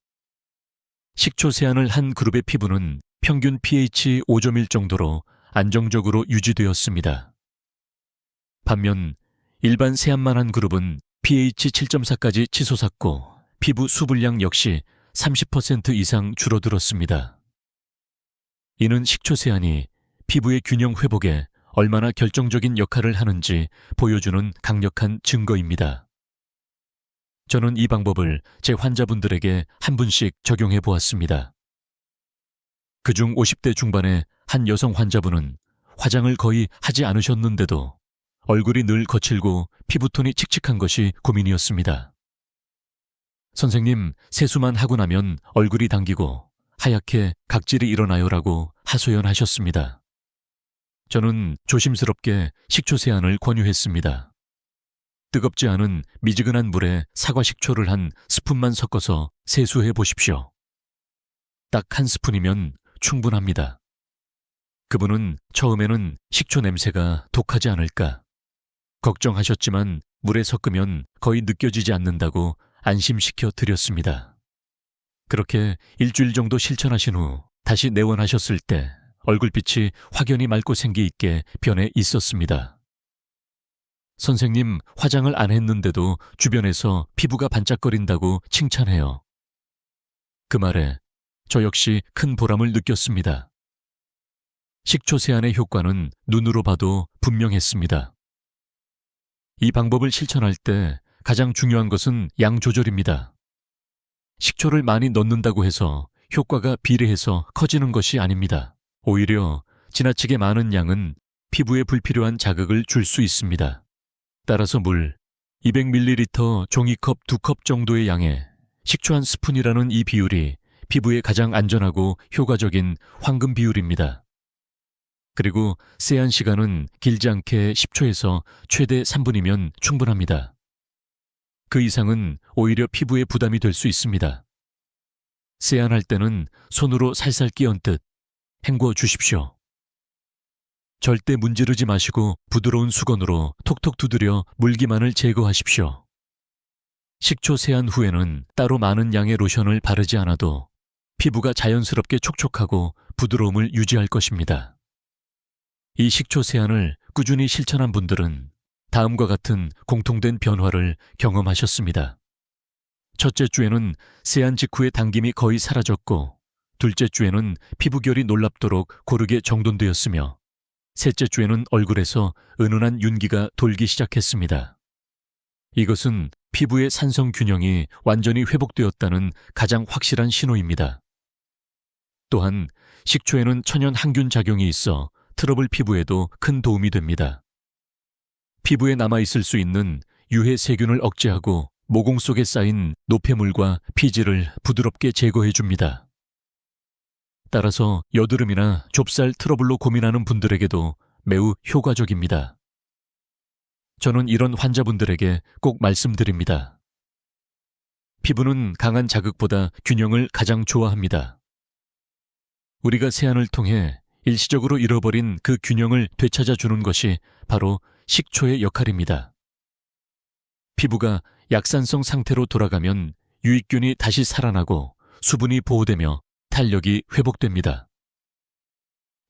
식초 세안을 한 그룹의 피부는 평균 pH 5.1 정도로 안정적으로 유지되었습니다. 반면 일반 세안만 한 그룹은 pH 7.4까지 치솟았고 피부 수분량 역시 30% 이상 줄어들었습니다. 이는 식초 세안이 피부의 균형 회복에 얼마나 결정적인 역할을 하는지 보여주는 강력한 증거입니다. 저는 이 방법을 제 환자분들에게 한 분씩 적용해 보았습니다. 그중 50대 중반의 한 여성 환자분은 화장을 거의 하지 않으셨는데도 얼굴이 늘 거칠고 피부톤이 칙칙한 것이 고민이었습니다. 선생님, 세수만 하고 나면 얼굴이 당기고 하얗게 각질이 일어나요라고 하소연하셨습니다. 저는 조심스럽게 식초 세안을 권유했습니다. 뜨겁지 않은 미지근한 물에 사과 식초를 한 스푼만 섞어서 세수해 보십시오. 딱 한 스푼이면 충분합니다. 그분은 처음에는 식초 냄새가 독하지 않을까 걱정하셨지만 물에 섞으면 거의 느껴지지 않는다고 안심시켜 드렸습니다. 그렇게 일주일 정도 실천하신 후 다시 내원하셨을 때 얼굴빛이 확연히 맑고 생기 있게 변해 있었습니다. 선생님, 화장을 안 했는데도 주변에서 피부가 반짝거린다고 칭찬해요. 그 말에 저 역시 큰 보람을 느꼈습니다. 식초 세안의 효과는 눈으로 봐도 분명했습니다. 이 방법을 실천할 때 가장 중요한 것은 양 조절입니다. 식초를 많이 넣는다고 해서 효과가 비례해서 커지는 것이 아닙니다. 오히려 지나치게 많은 양은 피부에 불필요한 자극을 줄 수 있습니다. 따라서 물 200ml 종이컵 2컵 정도의 양에 식초 한 스푼이라는 이 비율이 피부에 가장 안전하고 효과적인 황금 비율입니다. 그리고 세안 시간은 길지 않게 10초에서 최대 3분이면 충분합니다. 그 이상은 오히려 피부에 부담이 될 수 있습니다. 세안할 때는 손으로 살살 끼얹듯 헹궈 주십시오. 절대 문지르지 마시고 부드러운 수건으로 톡톡 두드려 물기만을 제거하십시오. 식초 세안 후에는 따로 많은 양의 로션을 바르지 않아도 피부가 자연스럽게 촉촉하고 부드러움을 유지할 것입니다. 이 식초 세안을 꾸준히 실천한 분들은 다음과 같은 공통된 변화를 경험하셨습니다. 첫째 주에는 세안 직후의 당김이 거의 사라졌고, 둘째 주에는 피부결이 놀랍도록 고르게 정돈되었으며, 셋째 주에는 얼굴에서 은은한 윤기가 돌기 시작했습니다. 이것은 피부의 산성 균형이 완전히 회복되었다는 가장 확실한 신호입니다. 또한 식초에는 천연 항균 작용이 있어 트러블 피부에도 큰 도움이 됩니다. 피부에 남아있을 수 있는 유해 세균을 억제하고 모공 속에 쌓인 노폐물과 피지를 부드럽게 제거해줍니다. 따라서 여드름이나 좁쌀 트러블로 고민하는 분들에게도 매우 효과적입니다. 저는 이런 환자분들에게 꼭 말씀드립니다. 피부는 강한 자극보다 균형을 가장 좋아합니다. 우리가 세안을 통해 일시적으로 잃어버린 그 균형을 되찾아주는 것이 바로 식초의 역할입니다. 피부가 약산성 상태로 돌아가면 유익균이 다시 살아나고 수분이 보호되며 탄력이 회복됩니다.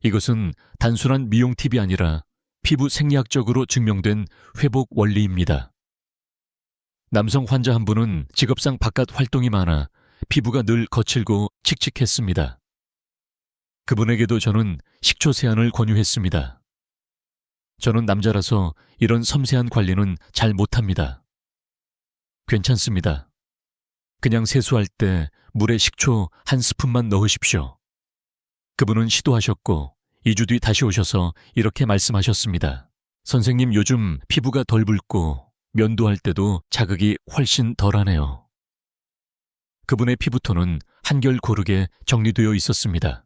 이것은 단순한 미용 팁이 아니라 피부 생리학적으로 증명된 회복 원리입니다. 남성 환자 한 분은 직업상 바깥 활동이 많아 피부가 늘 거칠고 칙칙했습니다. 그분에게도 저는 식초 세안을 권유했습니다. 저는 남자라서 이런 섬세한 관리는 잘 못합니다. 괜찮습니다. 그냥 세수할 때 물에 식초 한 스푼만 넣으십시오. 그분은 시도하셨고 2주 뒤 다시 오셔서 이렇게 말씀하셨습니다. 선생님, 요즘 피부가 덜 붉고 면도할 때도 자극이 훨씬 덜하네요. 그분의 피부톤은 한결 고르게 정리되어 있었습니다.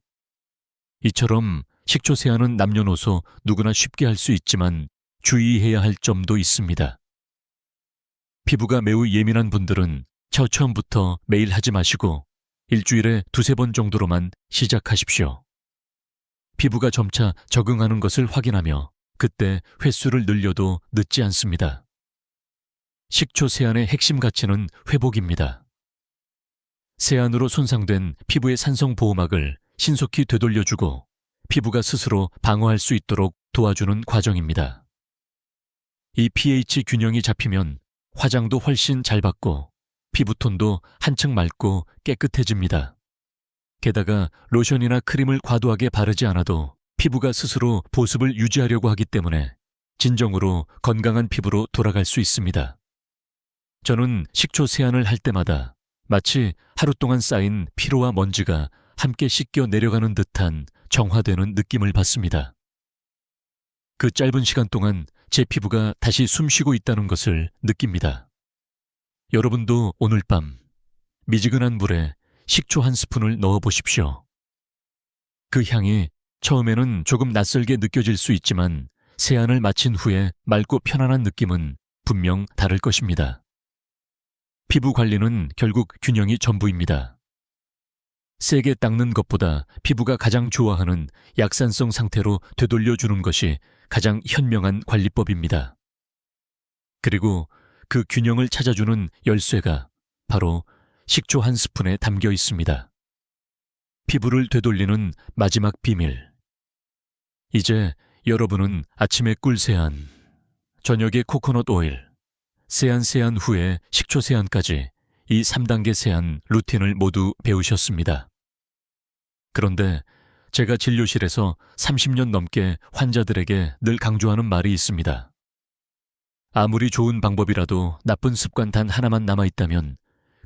이처럼 식초 세안은 남녀노소 누구나 쉽게 할 수 있지만 주의해야 할 점도 있습니다. 피부가 매우 예민한 분들은 처음부터 매일 하지 마시고 일주일에 2-3번 정도로만 시작하십시오. 피부가 점차 적응하는 것을 확인하며 그때 횟수를 늘려도 늦지 않습니다. 식초 세안의 핵심 가치는 회복입니다. 세안으로 손상된 피부의 산성 보호막을 신속히 되돌려주고 피부가 스스로 방어할 수 있도록 도와주는 과정입니다. 이 pH 균형이 잡히면 화장도 훨씬 잘 받고 피부톤도 한층 맑고 깨끗해집니다. 게다가 로션이나 크림을 과도하게 바르지 않아도 피부가 스스로 보습을 유지하려고 하기 때문에 진정으로 건강한 피부로 돌아갈 수 있습니다. 저는 식초 세안을 할 때마다 마치 하루 동안 쌓인 피로와 먼지가 함께 씻겨 내려가는 듯한 정화되는 느낌을 받습니다. 그 짧은 시간 동안 제 피부가 다시 숨쉬고 있다는 것을 느낍니다. 여러분도 오늘 밤 미지근한 물에 식초 한 스푼을 넣어 보십시오. 그 향이 처음에는 조금 낯설게 느껴질 수 있지만 세안을 마친 후에 맑고 편안한 느낌은 분명 다를 것입니다. 피부 관리는 결국 균형이 전부입니다. 세게 닦는 것보다 피부가 가장 좋아하는 약산성 상태로 되돌려주는 것이 가장 현명한 관리법입니다. 그리고 그 균형을 찾아주는 열쇠가 바로 식초 한 스푼에 담겨 있습니다. 피부를 되돌리는 마지막 비밀. 이제 여러분은 아침에 꿀 세안, 저녁에 코코넛 오일, 세안 후에 식초 세안까지 이 3단계 세안 루틴을 모두 배우셨습니다. 그런데 제가 진료실에서 30년 넘게 환자들에게 늘 강조하는 말이 있습니다. 아무리 좋은 방법이라도 나쁜 습관 단 하나만 남아있다면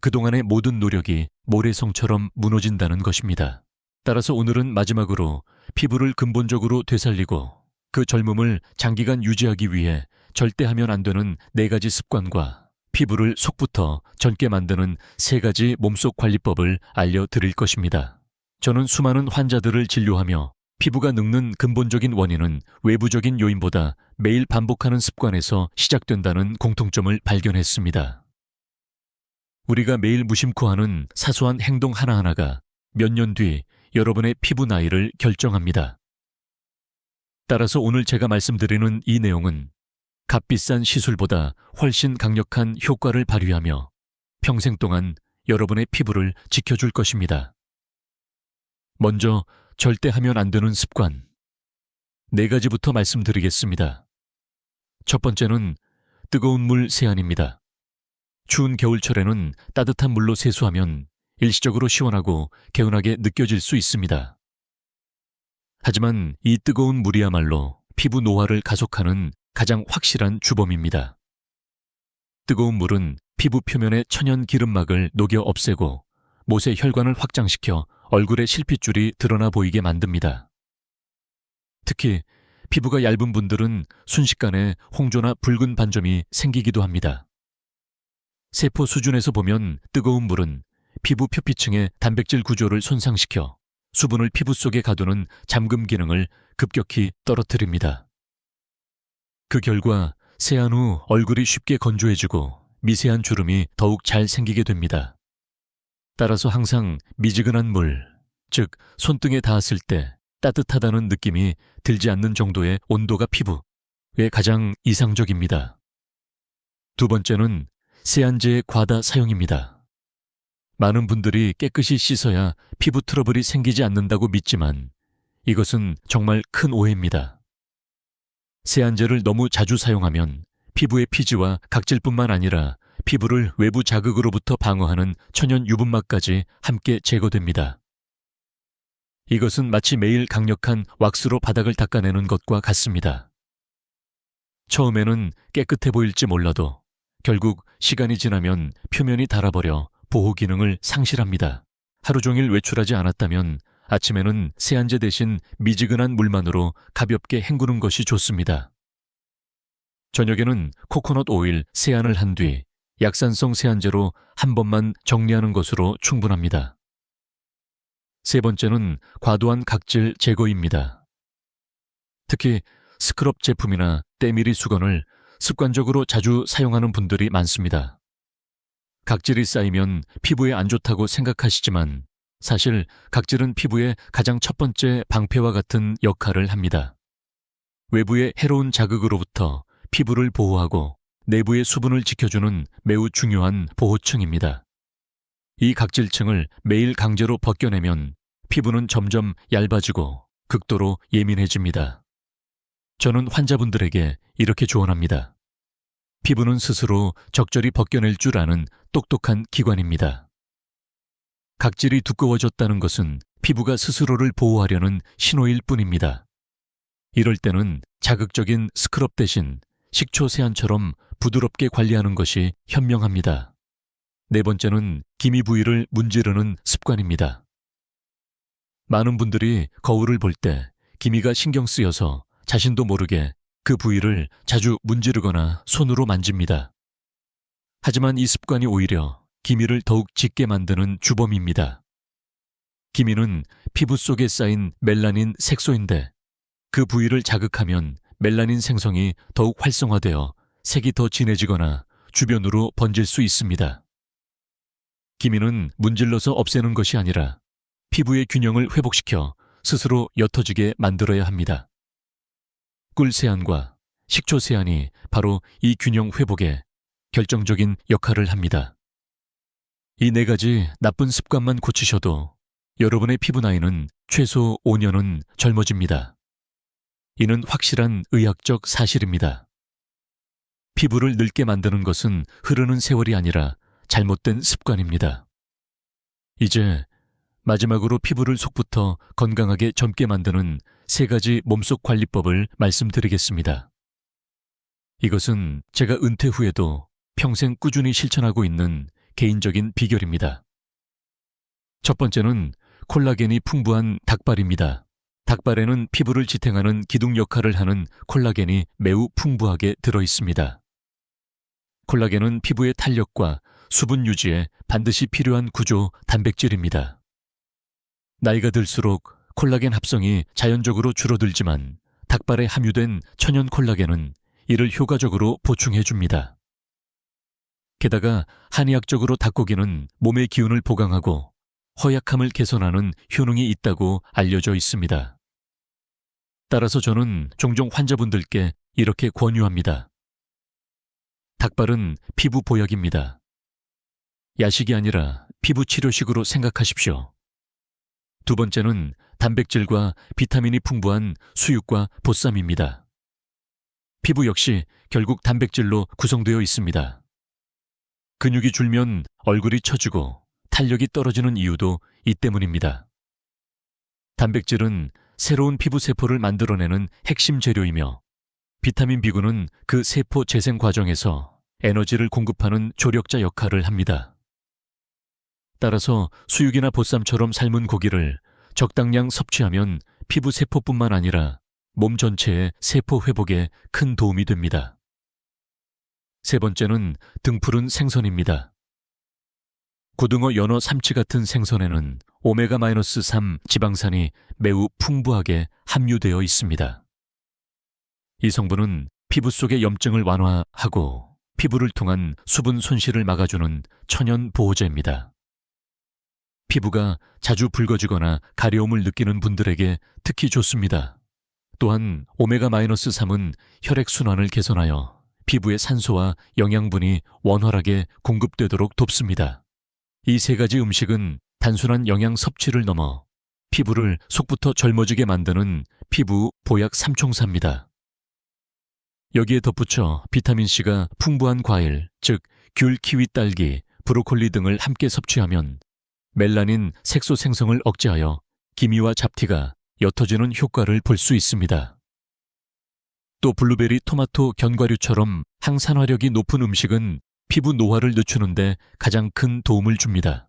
그동안의 모든 노력이 모래성처럼 무너진다는 것입니다. 따라서 오늘은 마지막으로 피부를 근본적으로 되살리고 그 젊음을 장기간 유지하기 위해 절대 하면 안 되는 4가지 습관과 피부를 속부터 젊게 만드는 3가지 몸속 관리법을 알려드릴 것입니다. 저는 수많은 환자들을 진료하며 피부가 늙는 근본적인 원인은 외부적인 요인보다 매일 반복하는 습관에서 시작된다는 공통점을 발견했습니다. 우리가 매일 무심코 하는 사소한 행동 하나하나가 몇 년 뒤 여러분의 피부 나이를 결정합니다. 따라서 오늘 제가 말씀드리는 이 내용은 값비싼 시술보다 훨씬 강력한 효과를 발휘하며 평생 동안 여러분의 피부를 지켜줄 것입니다. 먼저 절대 하면 안 되는 습관 4가지부터 말씀드리겠습니다. 첫 번째는 뜨거운 물 세안입니다. 추운 겨울철에는 따뜻한 물로 세수하면 일시적으로 시원하고 개운하게 느껴질 수 있습니다. 하지만 이 뜨거운 물이야말로 피부 노화를 가속하는 가장 확실한 주범입니다. 뜨거운 물은 피부 표면의 천연 기름막을 녹여 없애고 못의 혈관을 확장시켜 얼굴의 실핏줄이 드러나 보이게 만듭니다. 특히 피부가 얇은 분들은 순식간에 홍조나 붉은 반점이 생기기도 합니다. 세포 수준에서 보면 뜨거운 물은 피부 표피층의 단백질 구조를 손상시켜 수분을 피부 속에 가두는 잠금 기능을 급격히 떨어뜨립니다. 그 결과 세안 후 얼굴이 쉽게 건조해지고 미세한 주름이 더욱 잘 생기게 됩니다. 따라서 항상 미지근한 물, 즉 손등에 닿았을 때 따뜻하다는 느낌이 들지 않는 정도의 온도가 피부에 가장 이상적입니다. 두 번째는 세안제의 과다 사용입니다. 많은 분들이 깨끗이 씻어야 피부 트러블이 생기지 않는다고 믿지만 이것은 정말 큰 오해입니다. 세안제를 너무 자주 사용하면 피부의 피지와 각질뿐만 아니라 피부를 외부 자극으로부터 방어하는 천연 유분막까지 함께 제거됩니다. 이것은 마치 매일 강력한 왁스로 바닥을 닦아내는 것과 같습니다. 처음에는 깨끗해 보일지 몰라도 결국 시간이 지나면 표면이 닳아버려 보호 기능을 상실합니다. 하루 종일 외출하지 않았다면 아침에는 세안제 대신 미지근한 물만으로 가볍게 헹구는 것이 좋습니다. 저녁에는 코코넛 오일 세안을 한 뒤 약산성 세안제로 한 번만 정리하는 것으로 충분합니다. 세 번째는 과도한 각질 제거입니다. 특히 스크럽 제품이나 때밀이 수건을 습관적으로 자주 사용하는 분들이 많습니다. 각질이 쌓이면 피부에 안 좋다고 생각하시지만 사실 각질은 피부의 가장 첫 번째 방패와 같은 역할을 합니다. 외부의 해로운 자극으로부터 피부를 보호하고 내부의 수분을 지켜주는 매우 중요한 보호층입니다. 이 각질층을 매일 강제로 벗겨내면 피부는 점점 얇아지고 극도로 예민해집니다. 저는 환자분들에게 이렇게 조언합니다. 피부는 스스로 적절히 벗겨낼 줄 아는 똑똑한 기관입니다. 각질이 두꺼워졌다는 것은 피부가 스스로를 보호하려는 신호일 뿐입니다. 이럴 때는 자극적인 스크럽 대신 식초 세안처럼 부드럽게 관리하는 것이 현명합니다. 네 번째는 기미 부위를 문지르는 습관입니다. 많은 분들이 거울을 볼 때 기미가 신경 쓰여서 자신도 모르게 그 부위를 자주 문지르거나 손으로 만집니다. 하지만 이 습관이 오히려 기미를 더욱 짙게 만드는 주범입니다. 기미는 피부 속에 쌓인 멜라닌 색소인데 그 부위를 자극하면 멜라닌 생성이 더욱 활성화되어 색이 더 진해지거나 주변으로 번질 수 있습니다. 기미는 문질러서 없애는 것이 아니라 피부의 균형을 회복시켜 스스로 옅어지게 만들어야 합니다. 꿀세안과 식초세안이 바로 이 균형 회복에 결정적인 역할을 합니다. 이 네 가지 나쁜 습관만 고치셔도 여러분의 피부 나이는 최소 5년은 젊어집니다. 이는 확실한 의학적 사실입니다. 피부를 늙게 만드는 것은 흐르는 세월이 아니라 잘못된 습관입니다. 이제 마지막으로 피부를 속부터 건강하게 젊게 만드는 3가지 몸속 관리법을 말씀드리겠습니다. 이것은 제가 은퇴 후에도 평생 꾸준히 실천하고 있는 개인적인 비결입니다. 첫 번째는 콜라겐이 풍부한 닭발입니다. 닭발에는 피부를 지탱하는 기둥 역할을 하는 콜라겐이 매우 풍부하게 들어 있습니다. 콜라겐은 피부의 탄력과 수분 유지에 반드시 필요한 구조 단백질입니다. 나이가 들수록 콜라겐 합성이 자연적으로 줄어들지만 닭발에 함유된 천연 콜라겐은 이를 효과적으로 보충해 줍니다. 게다가 한의학적으로 닭고기는 몸의 기운을 보강하고 허약함을 개선하는 효능이 있다고 알려져 있습니다. 따라서 저는 종종 환자분들께 이렇게 권유합니다. 닭발은 피부 보약입니다. 야식이 아니라 피부 치료식으로 생각하십시오. 두 번째는 단백질과 비타민이 풍부한 수육과 보쌈입니다. 피부 역시 결국 단백질로 구성되어 있습니다. 근육이 줄면 얼굴이 처지고 탄력이 떨어지는 이유도 이 때문입니다. 단백질은 새로운 피부 세포를 만들어내는 핵심 재료이며 비타민 B군은 그 세포 재생 과정에서 에너지를 공급하는 조력자 역할을 합니다. 따라서 수육이나 보쌈처럼 삶은 고기를 적당량 섭취하면 피부 세포뿐만 아니라 몸 전체의 세포 회복에 큰 도움이 됩니다. 세 번째는 등푸른 생선입니다. 고등어, 연어, 삼치 같은 생선에는 오메가-3 지방산이 매우 풍부하게 함유되어 있습니다. 이 성분은 피부 속의 염증을 완화하고 피부를 통한 수분 손실을 막아주는 천연 보호제입니다. 피부가 자주 붉어지거나 가려움을 느끼는 분들에게 특히 좋습니다. 또한 오메가-3은 혈액순환을 개선하여 피부의 산소와 영양분이 원활하게 공급되도록 돕습니다. 이 3가지 음식은 단순한 영양 섭취를 넘어 피부를 속부터 젊어지게 만드는 피부 보약 삼총사입니다. 여기에 덧붙여 비타민C가 풍부한 과일, 즉 귤, 키위, 딸기, 브로콜리 등을 함께 섭취하면 멜라닌 색소 생성을 억제하여 기미와 잡티가 옅어지는 효과를 볼 수 있습니다. 또 블루베리, 토마토, 견과류처럼 항산화력이 높은 음식은 피부 노화를 늦추는 데 가장 큰 도움을 줍니다.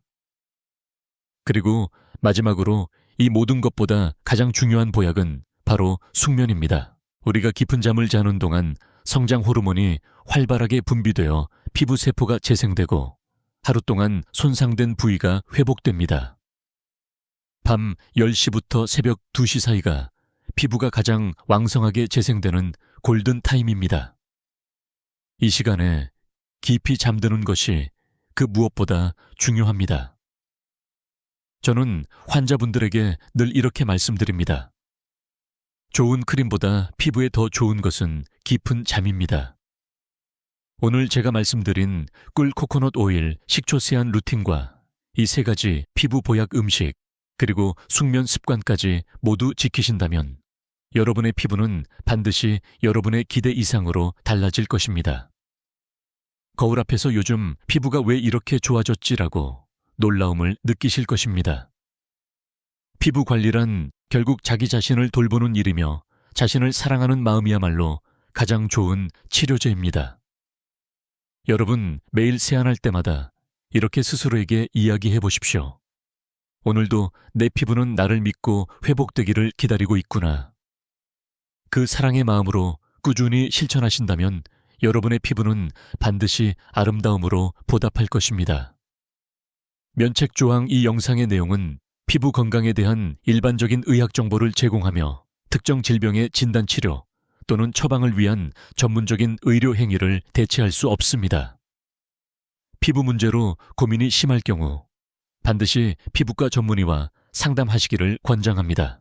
그리고 마지막으로 이 모든 것보다 가장 중요한 보약은 바로 숙면입니다. 우리가 깊은 잠을 자는 동안 성장 호르몬이 활발하게 분비되어 피부 세포가 재생되고 하루 동안 손상된 부위가 회복됩니다. 밤 10시부터 새벽 2시 사이가 피부가 가장 왕성하게 재생되는 골든 타임입니다. 이 시간에 깊이 잠드는 것이 그 무엇보다 중요합니다. 저는 환자분들에게 늘 이렇게 말씀드립니다. 좋은 크림보다 피부에 더 좋은 것은 깊은 잠입니다. 오늘 제가 말씀드린 꿀 코코넛 오일, 식초 세안 루틴과 이 3가지 피부 보약 음식, 그리고 숙면 습관까지 모두 지키신다면 여러분의 피부는 반드시 여러분의 기대 이상으로 달라질 것입니다. 거울 앞에서 요즘 피부가 왜 이렇게 좋아졌지라고 놀라움을 느끼실 것입니다. 피부 관리란 결국 자기 자신을 돌보는 일이며 자신을 사랑하는 마음이야말로 가장 좋은 치료제입니다. 여러분, 매일 세안할 때마다 이렇게 스스로에게 이야기해 보십시오. 오늘도 내 피부는 나를 믿고 회복되기를 기다리고 있구나. 그 사랑의 마음으로 꾸준히 실천하신다면 여러분의 피부는 반드시 아름다움으로 보답할 것입니다. 면책조항 이 영상의 내용은 피부 건강에 대한 일반적인 의학 정보를 제공하며 특정 질병의 진단치료 또는 처방을 위한 전문적인 의료 행위를 대체할 수 없습니다. 피부 문제로 고민이 심할 경우 반드시 피부과 전문의와 상담하시기를 권장합니다.